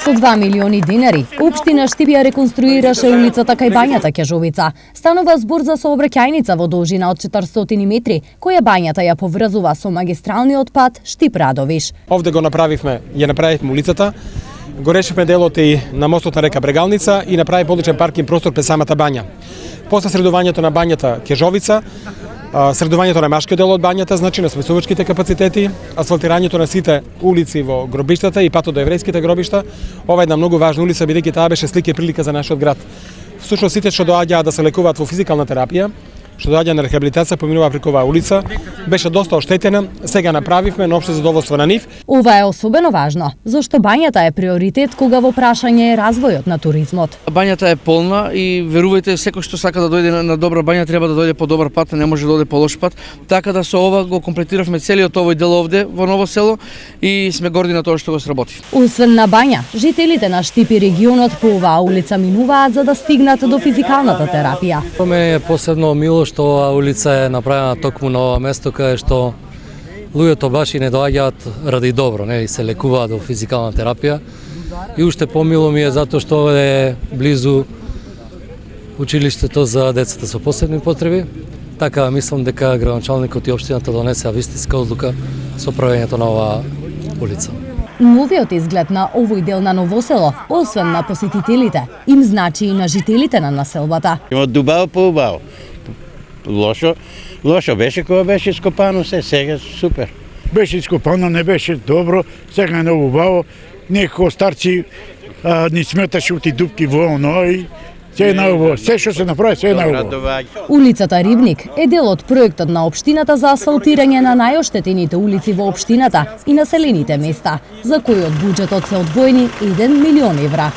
Со 2 милиони динари, општина Штип ја реконструираше улицата кај бањата Ќежовица. Станува збор за сообраќајница во должина од 400 метри, која бањата ја поврзува со магистралниот пат Штип-Радовиш. Овде го направивме, ја направивме улицата, го решивме делот и на мостот на река Брегалница и направи подличен паркинг простор пред самата бања. После средувањето на бањата Ќежовица, средувањето на машкиот дел од бањата, значи на смесувачките капацитети, асфалтирањето на сите улици во гробиштата и патот до еврејските гробишта, ова е една многу важна улица, бидејќи таа беше слика и прилика за нашиот град. Всушност сите што доаѓаа да се лекуваат во физикална терапија, што доаѓа на рехабилитација, поминува преку оваа улица, беше доста оштетена, сега направивме на општо задоволство на нив. Ова е особено важно, зашто бањата е приоритет кога во прашање е развојот на туризмот. Бањата е полна и верувајте, секој што сака да дојде на добра бања треба да дојде по добар пат, не може да дојде по лош пат. Така да со ова го комплетиравме целиот овој дел овде во Ново село и сме горди на тоа што го сработи. Освен на бања, жителите на Штип и регионот по оваа улица минуваат за да стигнат до физикалната терапија. По мене е посебно мило што оваа улица е направена токму на ова место каде што луѓето баш и не доаѓаат ради добро, нели се лекуваат во физикална терапија. И уште помило ми е затоа што е близу училиштето за децата со посебни потреби. Така мислам дека градоначалникот и општината донесе вистинска одлука со правењето на оваа улица. Новиот изглед на овој дел на Ново село, освен на посетителите, им значи и на жителите на населбата. Има убаво по убаво. Лошо беше кога беше ископано се, сега супер. Беше ископано, не беше добро, сега е ново убаво. Некако старци ни сметаше оти дупки во оно и се е наубаво. Се што се направи, се е наубаво. Улицата Рибник е дел од проектот на општината за асфалтирање на најоштетените улици во општината и населените места, за којот буџетот се одвоени 1 милион евра.